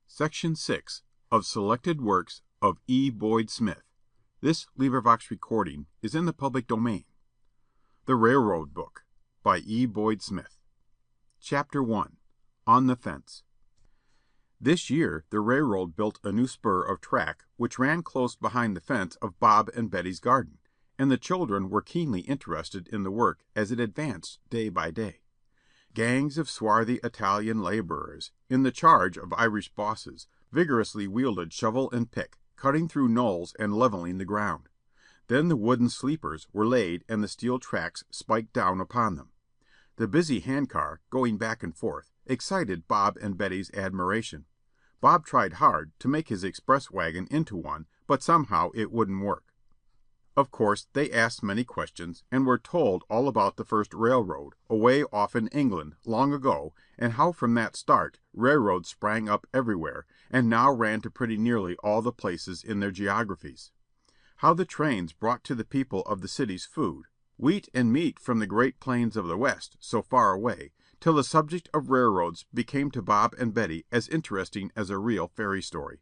Section 6 of Selected Works of E. Boyd Smith. This recording is in the public domain. The Railroad Book by E. Boyd Smith. Chapter 1 On the Fence. This year the railroad built a new spur of track which ran close behind the fence of Bob and Betty's garden, and the children were keenly interested in the work as it advanced day by day. Gangs of swarthy Italian laborers, in the charge of Irish bosses, vigorously wielded shovel and pick, cutting through knolls and leveling the ground. Then the wooden sleepers were laid and the steel tracks spiked down upon them. The busy handcar, going back and forth, excited Bob and Betty's admiration. Bob tried hard to make his express wagon into one, but somehow it wouldn't work. Of course they asked many questions, and were told all about the first railroad, away off in England, long ago, and how from that start railroads sprang up everywhere, and now ran to pretty nearly all the places in their geographies. How the trains brought to the people of the cities food, wheat and meat from the great plains of the West, so far away, till the subject of railroads became to Bob and Betty as interesting as a real fairy story.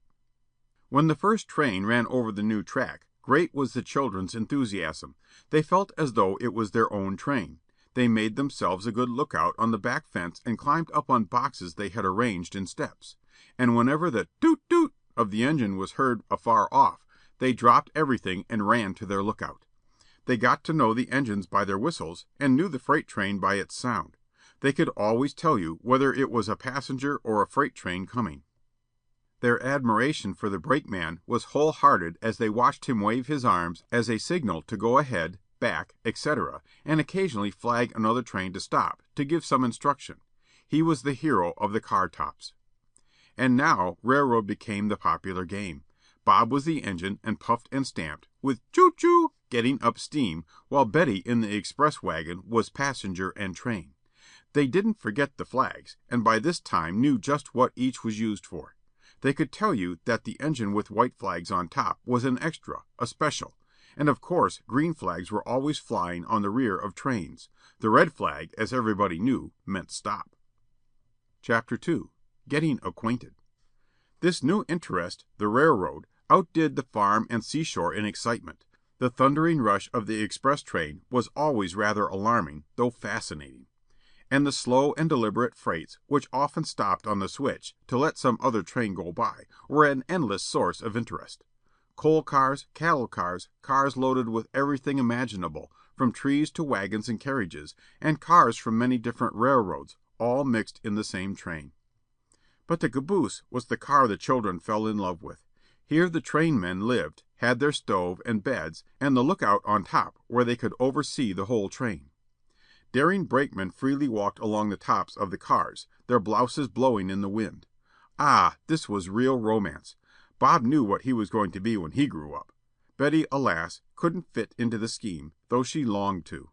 When the first train ran over the new track, great was the children's enthusiasm. They felt as though it was their own train. They made themselves a good lookout on the back fence and climbed up on boxes they had arranged in steps. And whenever the toot toot of the engine was heard afar off, they dropped everything and ran to their lookout. They got to know the engines by their whistles, and knew the freight train by its sound. They could always tell you whether it was a passenger or a freight train coming. Their admiration for the brakeman was whole-hearted as they watched him wave his arms as a signal to go ahead, back, etc., and occasionally flag another train to stop, to give some instruction. He was the hero of the car tops. And now railroad became the popular game. Bob was the engine and puffed and stamped, with choo-choo getting up steam, while Betty in the express wagon was passenger and train. They didn't forget the flags, and by this time knew just what each was used for. They could tell you that the engine with white flags on top was an extra, a special, and of course green flags were always flying on the rear of trains. The red flag, as everybody knew, meant stop. Chapter 2 Getting Acquainted. This new interest, the railroad, outdid the farm and seashore in excitement. The thundering rush of the express train was always rather alarming, though fascinating. And the slow and deliberate freights, which often stopped on the switch to let some other train go by, were an endless source of interest. Coal cars, cattle cars, cars loaded with everything imaginable, from trees to wagons and carriages, and cars from many different railroads, all mixed in the same train. But the caboose was the car the children fell in love with. Here the trainmen lived, had their stove and beds, and the lookout on top where they could oversee the whole train. Daring brakemen freely walked along the tops of the cars, their blouses blowing in the wind. Ah, this was real romance. Bob knew what he was going to be when he grew up. Betty, alas, couldn't fit into the scheme, though she longed to.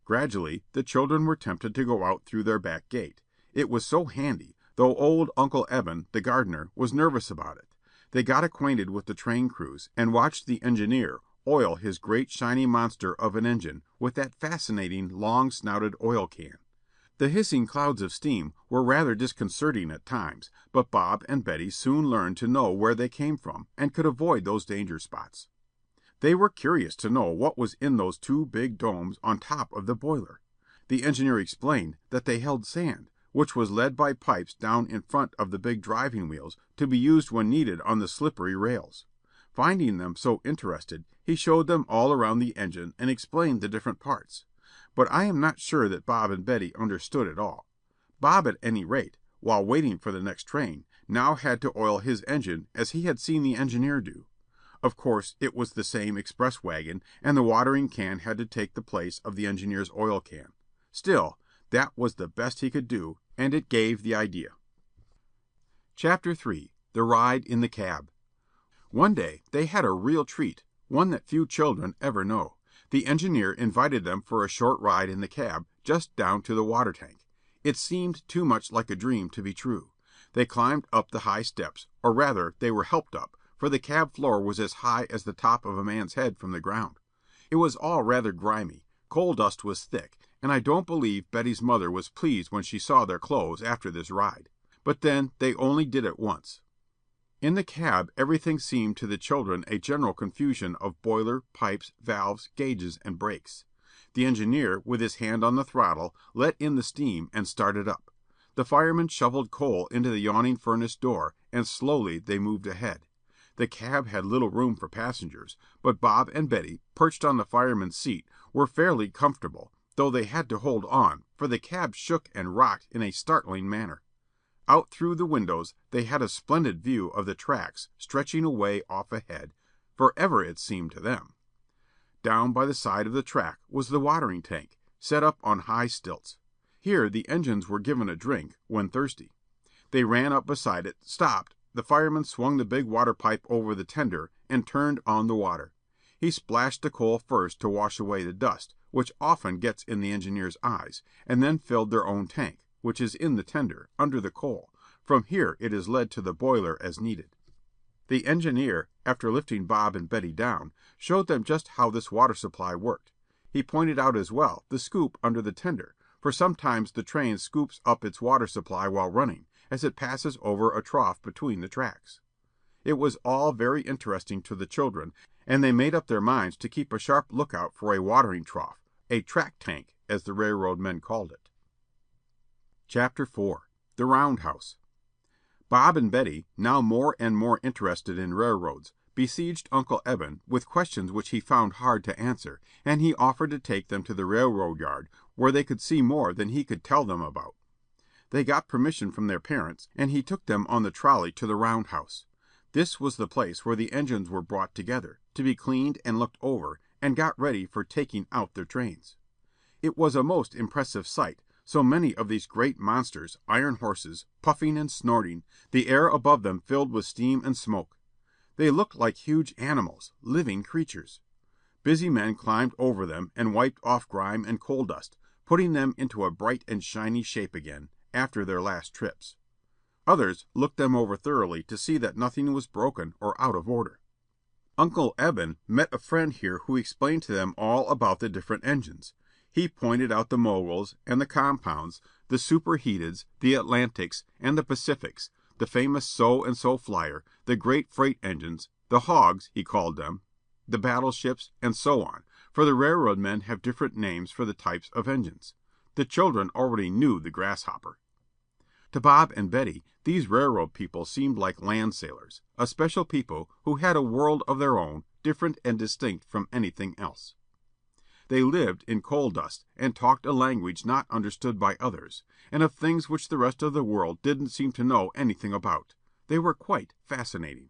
Gradually the children were tempted to go out through their back gate. It was so handy, though old Uncle Eben, the gardener, was nervous about it. They got acquainted with the train crews, and watched the engineer oil his great shiny monster of an engine with that fascinating long-snouted oil can. The hissing clouds of steam were rather disconcerting at times, but Bob and Betty soon learned to know where they came from, and could avoid those danger spots. They were curious to know what was in those two big domes on top of the boiler. The engineer explained that they held sand, which was led by pipes down in front of the big driving wheels to be used when needed on the slippery rails. Finding them so interested, he showed them all around the engine and explained the different parts. But I am not sure that Bob and Betty understood it all. Bob, at any rate, while waiting for the next train, now had to oil his engine as he had seen the engineer do. Of course it was the same express wagon, and the watering can had to take the place of the engineer's oil can. Still, that was the best he could do, and it gave the idea. Chapter 3 The Ride in the Cab. One day they had a real treat, one that few children ever know. The engineer invited them for a short ride in the cab, just down to the water tank. It seemed too much like a dream to be true. They climbed up the high steps, or rather they were helped up, for the cab floor was as high as the top of a man's head from the ground. It was all rather grimy, coal dust was thick, and I don't believe Betty's mother was pleased when she saw their clothes after this ride. But then they only did it once. In the cab everything seemed to the children a general confusion of boiler, pipes, valves, gauges, and brakes. The engineer, with his hand on the throttle, let in the steam and started up. The fireman shoveled coal into the yawning furnace door, and slowly they moved ahead. The cab had little room for passengers, but Bob and Betty, perched on the fireman's seat, were fairly comfortable, though they had to hold on, for the cab shook and rocked in a startling manner. Out through the windows they had a splendid view of the tracks stretching away off ahead, forever it seemed to them. Down by the side of the track was the watering tank, set up on high stilts. Here the engines were given a drink when thirsty. They ran up beside it, stopped. The fireman swung the big water pipe over the tender and turned on the water. He splashed the coal first to wash away the dust, which often gets in the engineer's eyes, and then filled their own tank, which is in the tender, under the coal. From here it is led to the boiler as needed. The engineer, after lifting Bob and Betty down, showed them just how this water supply worked. He pointed out as well the scoop under the tender, for sometimes the train scoops up its water supply while running, as it passes over a trough between the tracks. It was all very interesting to the children, and they made up their minds to keep a sharp lookout for a watering trough, a track tank, as the railroad men called it. Chapter 4. The Roundhouse. Bob and Betty, now more and more interested in railroads, besieged Uncle Eben with questions which he found hard to answer, and he offered to take them to the railroad yard, where they could see more than he could tell them about. They got permission from their parents, and he took them on the trolley to the roundhouse. This was the place where the engines were brought together, to be cleaned and looked over, and got ready for taking out their trains. It was a most impressive sight, so many of these great monsters, iron horses, puffing and snorting, the air above them filled with steam and smoke. They looked like huge animals, living creatures. Busy men climbed over them and wiped off grime and coal dust, putting them into a bright and shiny shape again, after their last trips. Others looked them over thoroughly to see that nothing was broken or out of order. Uncle Eben met a friend here who explained to them all about the different engines. He pointed out the Moguls and the Compounds, the Superheateds, the Atlantics, and the Pacifics, the famous So and So flyer, the great freight engines, the hogs, he called them, the battleships, and so on, for the railroad men have different names for the types of engines. The children already knew the grasshopper. To Bob and Betty, these railroad people seemed like land sailors, a special people who had a world of their own, different and distinct from anything else. They lived in coal dust, and talked a language not understood by others, and of things which the rest of the world didn't seem to know anything about. They were quite fascinating.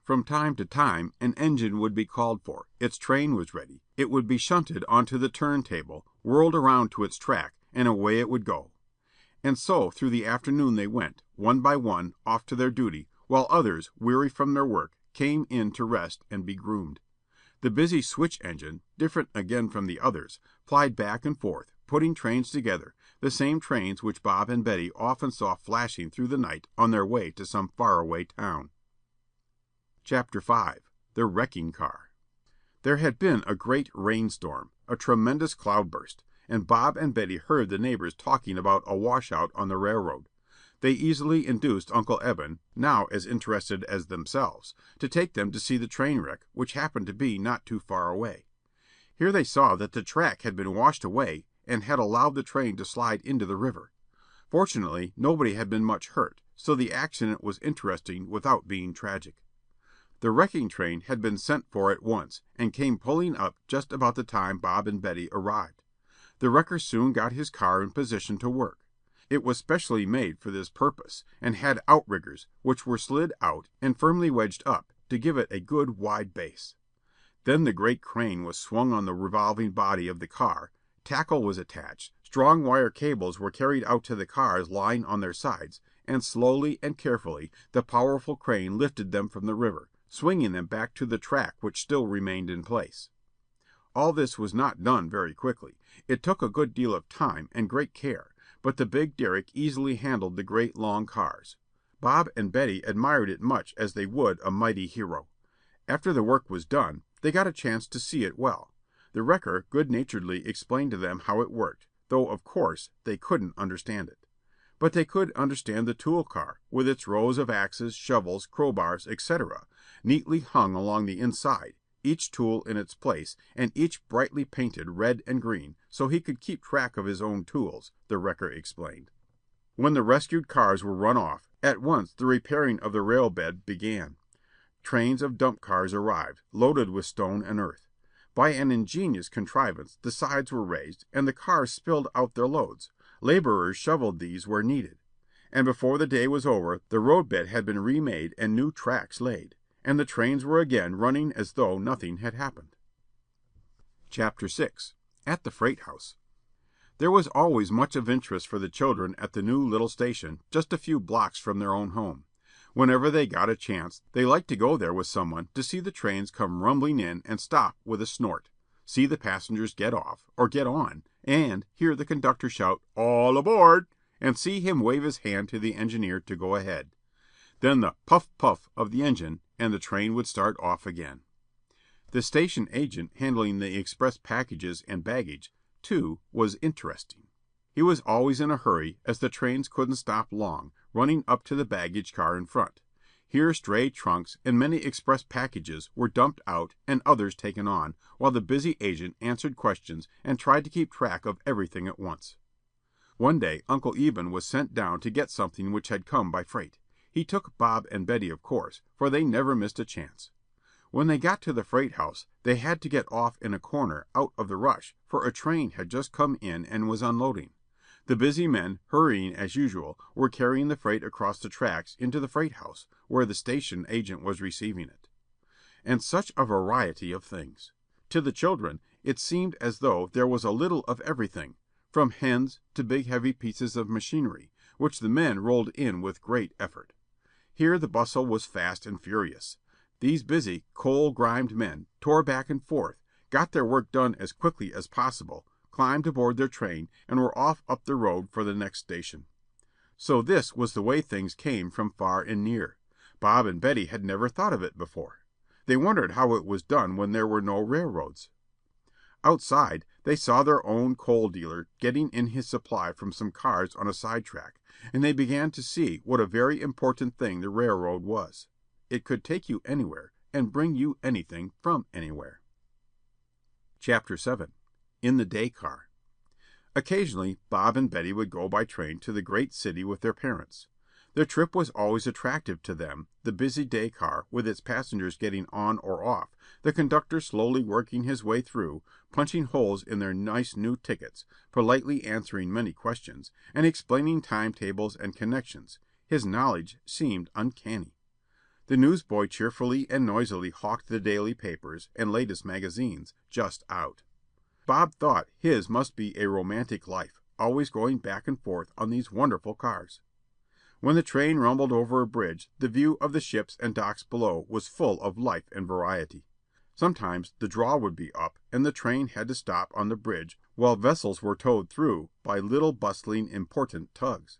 From time to time an engine would be called for, its train was ready, it would be shunted onto the turntable, whirled around to its track, and away it would go. And so through the afternoon they went, one by one, off to their duty, while others, weary from their work, came in to rest and be groomed. The busy switch engine, different again from the others, plied back and forth, putting trains together, the same trains which Bob and Betty often saw flashing through the night on their way to some faraway town. Chapter 5. The Wrecking Car. There had been a great rainstorm, a tremendous cloudburst, and Bob and Betty heard the neighbors talking about a washout on the railroad. They easily induced Uncle Eben, now as interested as themselves, to take them to see the train wreck, which happened to be not too far away. Here they saw that the track had been washed away and had allowed the train to slide into the river. Fortunately nobody had been much hurt, so the accident was interesting without being tragic. The wrecking train had been sent for at once, and came pulling up just about the time Bob and Betty arrived. The wrecker soon got his car in position to work. It was specially made for this purpose, and had outriggers, which were slid out and firmly wedged up, to give it a good wide base. Then the great crane was swung on the revolving body of the car, tackle was attached, strong wire cables were carried out to the cars lying on their sides, and slowly and carefully the powerful crane lifted them from the river, swinging them back to the track which still remained in place. All this was not done very quickly. It took a good deal of time and great care, but the big derrick easily handled the great long cars. Bob and Betty admired it much as they would a mighty hero. After the work was done, they got a chance to see it well. The wrecker good-naturedly explained to them how it worked, though of course they couldn't understand it. but they could understand the tool car, with its rows of axes, shovels, crowbars, etc., neatly hung along the inside, each tool in its place, and each brightly painted red and green, so he could keep track of his own tools, the wrecker explained. When the rescued cars were run off, at once the repairing of the rail bed began. Trains of dump cars arrived, loaded with stone and earth. By an ingenious contrivance the sides were raised, and the cars spilled out their loads. Laborers shoveled these where needed. And before the day was over the roadbed had been remade and new tracks laid, and the trains were again running as though nothing had happened. Chapter 6. At the Freight House. There was always much of interest for the children at the new little station just a few blocks from their own home. Whenever they got a chance, they liked to go there with someone to see the trains come rumbling in and stop with a snort, see the passengers get off, or get on, and hear the conductor shout, "All aboard!" and see him wave his hand to the engineer to go ahead. Then the puff puff of the engine, and the train would start off again. The station agent handling the express packages and baggage, too, was interesting. He was always in a hurry, as the trains couldn't stop long, running up to the baggage car in front. Here stray trunks and many express packages were dumped out and others taken on, while the busy agent answered questions and tried to keep track of everything at once. One day Uncle Eben was sent down to get something which had come by freight. He took Bob and Betty, of course, for they never missed a chance. When they got to the freight house, they had to get off in a corner out of the rush, for a train had just come in and was unloading. The busy men, hurrying as usual, were carrying the freight across the tracks into the freight house, where the station agent was receiving it. And such a variety of things! To the children it seemed as though there was a little of everything, from hens to big heavy pieces of machinery, which the men rolled in with great effort. Here the bustle was fast and furious. These busy, coal-grimed men tore back and forth, got their work done as quickly as possible, climbed aboard their train, and were off up the road for the next station. So this was the way things came from far and near. Bob and Betty had never thought of it before. They wondered how it was done when there were no railroads. Outside they saw their own coal dealer getting in his supply from some cars on a side track, and they began to see what a very important thing the railroad was. It could take you anywhere and bring you anything from anywhere. Chapter 7. In the day car. Occasionally Bob and Betty would go by train to the great city with their parents. The trip was always attractive to them, the busy day car with its passengers getting on or off, the conductor slowly working his way through, punching holes in their nice new tickets, politely answering many questions, and explaining timetables and connections. His knowledge seemed uncanny. The newsboy cheerfully and noisily hawked the daily papers and latest magazines, just out. Bob thought his must be a romantic life, always going back and forth on these wonderful cars. When the train rumbled over a bridge, the view of the ships and docks below was full of life and variety. Sometimes the draw would be up, and the train had to stop on the bridge while vessels were towed through by little bustling, important tugs.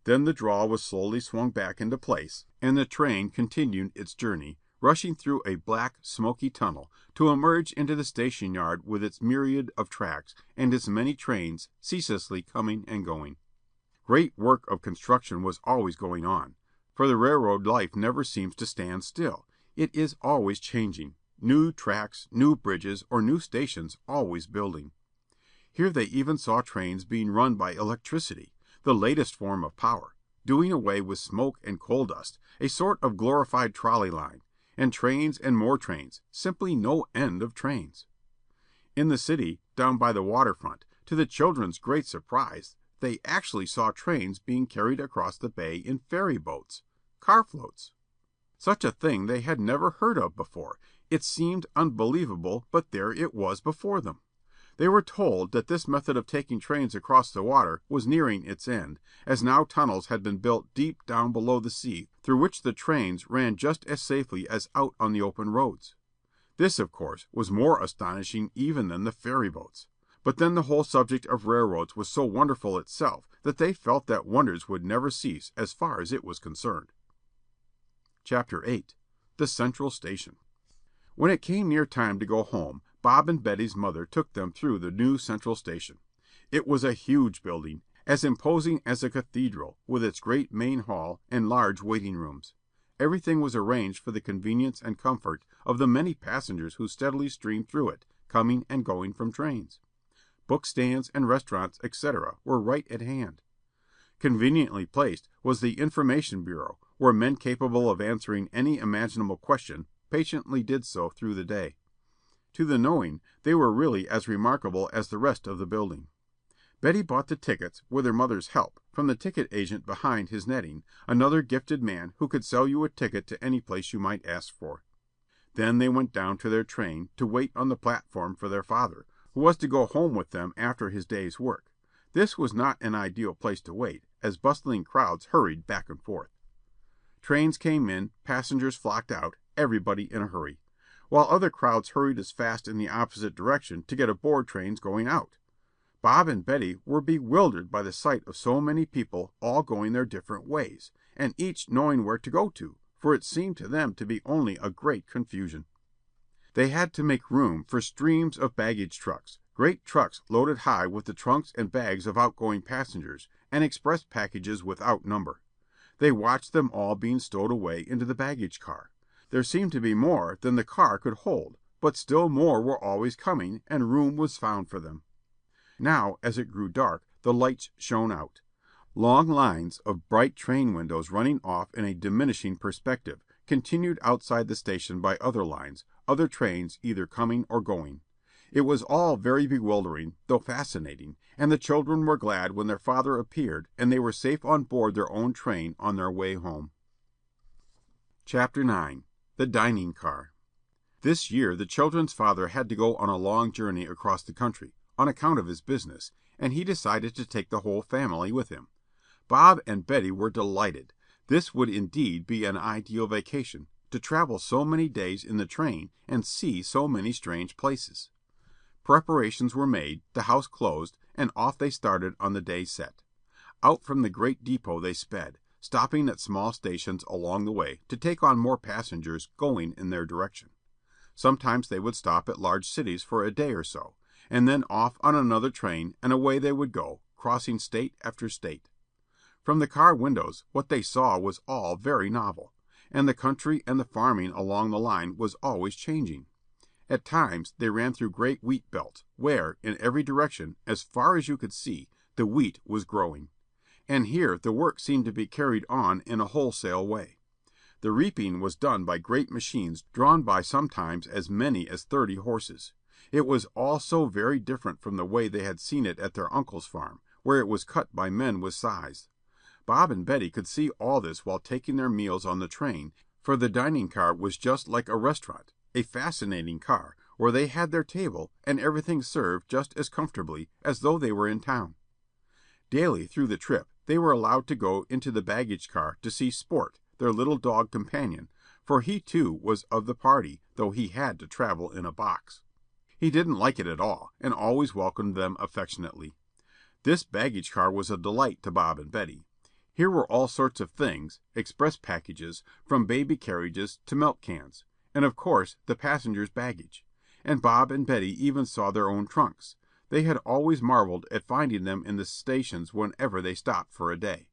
Then the draw was slowly swung back into place, and the train continued its journey, rushing through a black, smoky tunnel, to emerge into the station yard with its myriad of tracks and its many trains ceaselessly coming and going. Great work of construction was always going on, for the railroad life never seems to stand still. It is always changing, new tracks, new bridges, or new stations always building. Here they even saw trains being run by electricity, the latest form of power, doing away with smoke and coal dust, a sort of glorified trolley line, and trains and more trains, simply no end of trains. In the city, down by the waterfront, to the children's great surprise, they actually saw trains being carried across the bay in ferry boats, car floats. Such a thing they had never heard of before. It seemed unbelievable, but there it was before them. They were told that this method of taking trains across the water was nearing its end, as now tunnels had been built deep down below the sea, through which the trains ran just as safely as out on the open roads. This, of course, was more astonishing even than the ferry boats. But then the whole subject of railroads was so wonderful itself that they felt that wonders would never cease as far as it was concerned. Chapter 8. The Central Station. When it came near time to go home, Bob and Betty's mother took them through the new Central Station. It was a huge building, as imposing as a cathedral, with its great main hall and large waiting rooms. Everything was arranged for the convenience and comfort of the many passengers who steadily streamed through it, coming and going from trains. Bookstands and restaurants, etc., were right at hand. Conveniently placed was the information bureau, where men capable of answering any imaginable question patiently did so through the day. To the knowing, they were really as remarkable as the rest of the building. Betty bought the tickets, with her mother's help, from the ticket agent behind his netting, another gifted man who could sell you a ticket to any place you might ask for. Then they went down to their train to wait on the platform for their father, who was to go home with them after his day's work. This was not an ideal place to wait, as bustling crowds hurried back and forth. Trains came in, passengers flocked out, everybody in a hurry, while other crowds hurried as fast in the opposite direction to get aboard trains going out. Bob and Betty were bewildered by the sight of so many people all going their different ways, and each knowing where to go to, for it seemed to them to be only a great confusion. They had to make room for streams of baggage trucks, great trucks loaded high with the trunks and bags of outgoing passengers, and express packages without number. They watched them all being stowed away into the baggage car. There seemed to be more than the car could hold, but still more were always coming, and room was found for them. Now, as it grew dark, the lights shone out. Long lines of bright train windows running off in a diminishing perspective, continued outside the station by other lines, other trains either coming or going. It was all very bewildering, though fascinating, and the children were glad when their father appeared and they were safe on board their own train on their way home. Chapter IX. The Dining Car. This year the children's father had to go on a long journey across the country, on account of his business, and he decided to take the whole family with him. Bob and Betty were delighted. This would indeed be an ideal vacation, to travel so many days in the train and see so many strange places. Preparations were made, the house closed, and off they started on the day set. Out from the great depot they sped, stopping at small stations along the way to take on more passengers going in their direction. Sometimes they would stop at large cities for a day or so, and then off on another train and away they would go, crossing state after state. From the car windows what they saw was all very novel, and the country and the farming along the line was always changing. At times they ran through great wheat belts, where, in every direction, as far as you could see, the wheat was growing. And here the work seemed to be carried on in a wholesale way. The reaping was done by great machines drawn by sometimes as many as 30 horses. It was all so very different from the way they had seen it at their uncle's farm, where it was cut by men with scythes. Bob and Betty could see all this while taking their meals on the train, for the dining car was just like a restaurant, a fascinating car, where they had their table and everything served just as comfortably as though they were in town. Daily through the trip they were allowed to go into the baggage car to see Sport, their little dog companion, for he too was of the party, though he had to travel in a box. He didn't like it at all, and always welcomed them affectionately. This baggage car was a delight to Bob and Betty. Here were all sorts of things, express packages, from baby carriages to milk cans, and of course the passengers' baggage. And Bob and Betty even saw their own trunks. They had always marveled at finding them in the stations whenever they stopped for a day.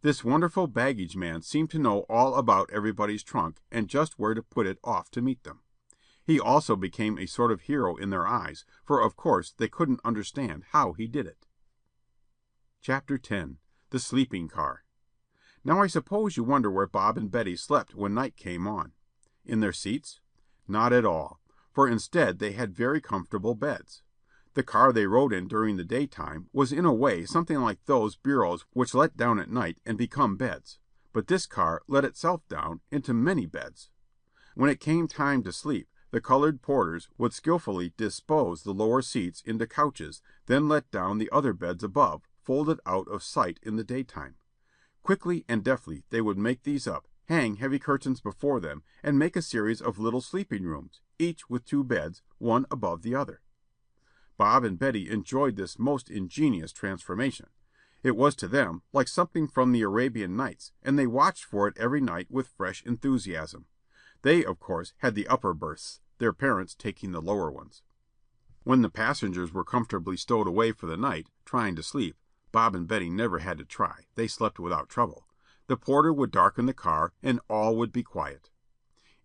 This wonderful baggage man seemed to know all about everybody's trunk and just where to put it off to meet them. He also became a sort of hero in their eyes, for of course they couldn't understand how he did it. Chapter X. The Sleeping Car. Now I suppose you wonder where Bob and Betty slept when night came on. In their seats? Not at all, for instead they had very comfortable beds. The car they rode in during the daytime was in a way something like those bureaus which let down at night and become beds, but this car let itself down into many beds. When it came time to sleep, the colored porters would skilfully dispose the lower seats into couches, then let down the other beds above, folded out of sight in the daytime. Quickly and deftly they would make these up, hang heavy curtains before them, and make a series of little sleeping rooms, each with 2 beds, one above the other. Bob and Betty enjoyed this most ingenious transformation. It was to them like something from the Arabian Nights, and they watched for it every night with fresh enthusiasm. They, of course, had the upper berths, their parents taking the lower ones. When the passengers were comfortably stowed away for the night, trying to sleep, Bob and Betty never had to try. They slept without trouble. The porter would darken the car, and all would be quiet.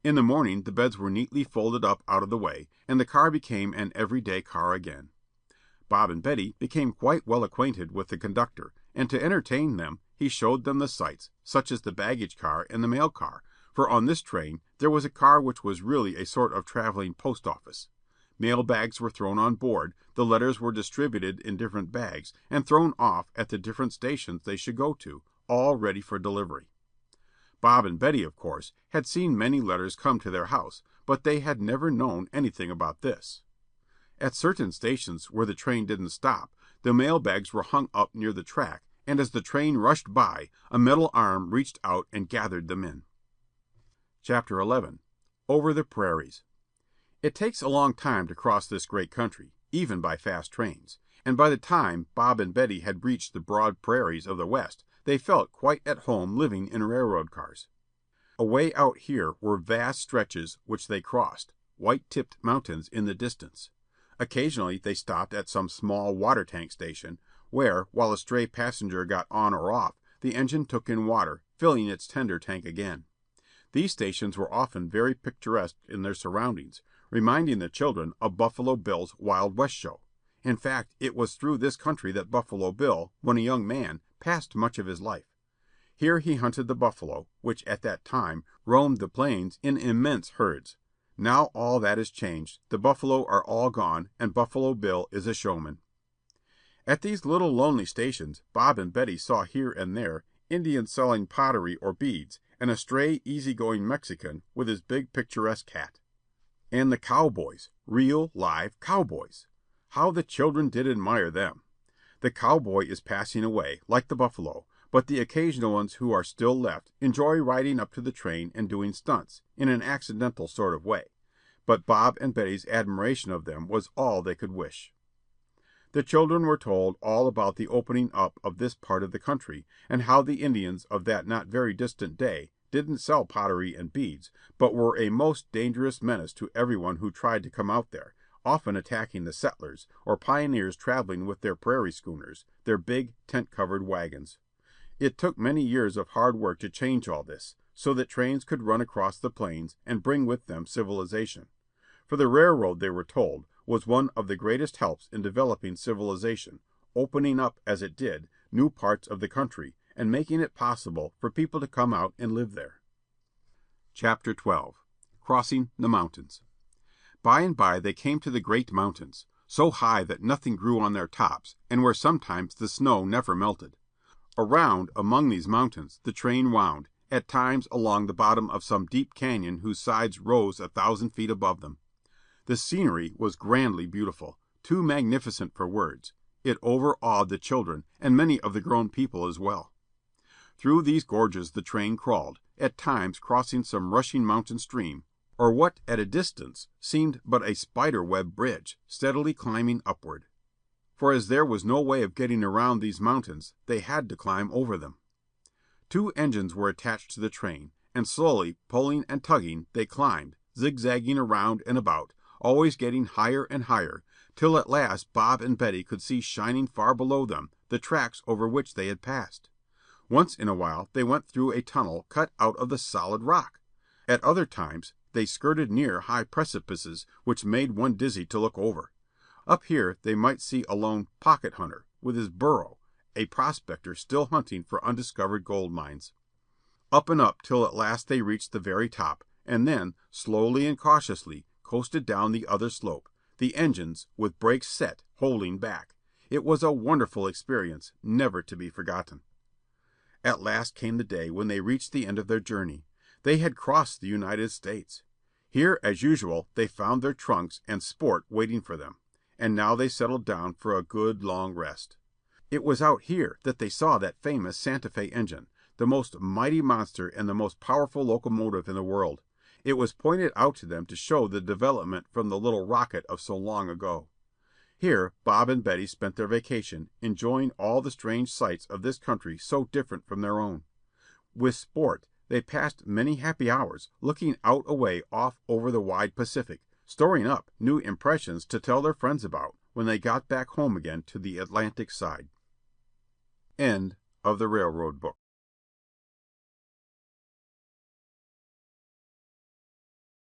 In the morning the beds were neatly folded up out of the way, and the car became an everyday car again. Bob and Betty became quite well acquainted with the conductor, and to entertain them he showed them the sights, such as the baggage car and the mail car, for on this train there was a car which was really a sort of traveling post office. Mail bags were thrown on board, the letters were distributed in different bags, and thrown off at the different stations they should go to, all ready for delivery. Bob and Betty, of course, had seen many letters come to their house, but they had never known anything about this. At certain stations where the train didn't stop, the mail bags were hung up near the track, and as the train rushed by, a metal arm reached out and gathered them in. Chapter 11. Over the Prairies. It takes a long time to cross this great country, even by fast trains, and by the time Bob and Betty had reached the broad prairies of the West, they felt quite at home living in railroad cars. Away out here were vast stretches which they crossed, white-tipped mountains in the distance. Occasionally they stopped at some small water tank station, where, while a stray passenger got on or off, the engine took in water, filling its tender tank again. These stations were often very picturesque in their surroundings, reminding the children of Buffalo Bill's Wild West show. In fact, it was through this country that Buffalo Bill, when a young man, passed much of his life. Here he hunted the buffalo, which at that time roamed the plains in immense herds. Now all that is changed, the buffalo are all gone, and Buffalo Bill is a showman. At these little lonely stations Bob and Betty saw here and there Indians selling pottery or beads, and a stray, easy-going Mexican with his big picturesque hat. And the cowboys, real, live cowboys. How the children did admire them. The cowboy is passing away, like the buffalo, but the occasional ones who are still left enjoy riding up to the train and doing stunts, in an accidental sort of way. But Bob and Betty's admiration of them was all they could wish. The children were told all about the opening up of this part of the country, and how the Indians of that not very distant day didn't sell pottery and beads, but were a most dangerous menace to everyone who tried to come out there, often attacking the settlers, or pioneers traveling with their prairie schooners, their big, tent-covered wagons. It took many years of hard work to change all this, so that trains could run across the plains and bring with them civilization. For the railroad, they were told, was one of the greatest helps in developing civilization, opening up, as it did, new parts of the country, and making it possible for people to come out and live there. Chapter 12. Crossing the Mountains. By and by they came to the great mountains, so high that nothing grew on their tops, and where sometimes the snow never melted. Around among these mountains the train wound, at times along the bottom of some deep cañon whose sides rose 1,000 feet above them. The scenery was grandly beautiful, too magnificent for words. It overawed the children, and many of the grown people as well. Through these gorges the train crawled, at times crossing some rushing mountain stream, or what at a distance seemed but a spider-web bridge, steadily climbing upward. For as there was no way of getting around these mountains, they had to climb over them. 2 engines were attached to the train, and slowly, pulling and tugging, they climbed, zigzagging around and about, always getting higher and higher, till at last Bob and Betty could see shining far below them the tracks over which they had passed. Once in a while they went through a tunnel cut out of the solid rock. At other times they skirted near high precipices which made one dizzy to look over. Up here they might see a lone pocket hunter, with his burro, a prospector still hunting for undiscovered gold mines. Up and up till at last they reached the very top, and then, slowly and cautiously, coasted down the other slope, the engines, with brakes set, holding back. It was a wonderful experience, never to be forgotten. At last came the day when they reached the end of their journey. They had crossed the United States. Here, as usual, they found their trunks and sport waiting for them, and now they settled down for a good long rest. It was out here that they saw that famous Santa Fe engine, the most mighty monster and the most powerful locomotive in the world. It was pointed out to them to show the development from the little rocket of so long ago. Here Bob and Betty spent their vacation, enjoying all the strange sights of this country so different from their own. With sport they passed many happy hours, looking out away off over the wide Pacific, storing up new impressions to tell their friends about when they got back home again to the Atlantic side. End of the Railroad Book.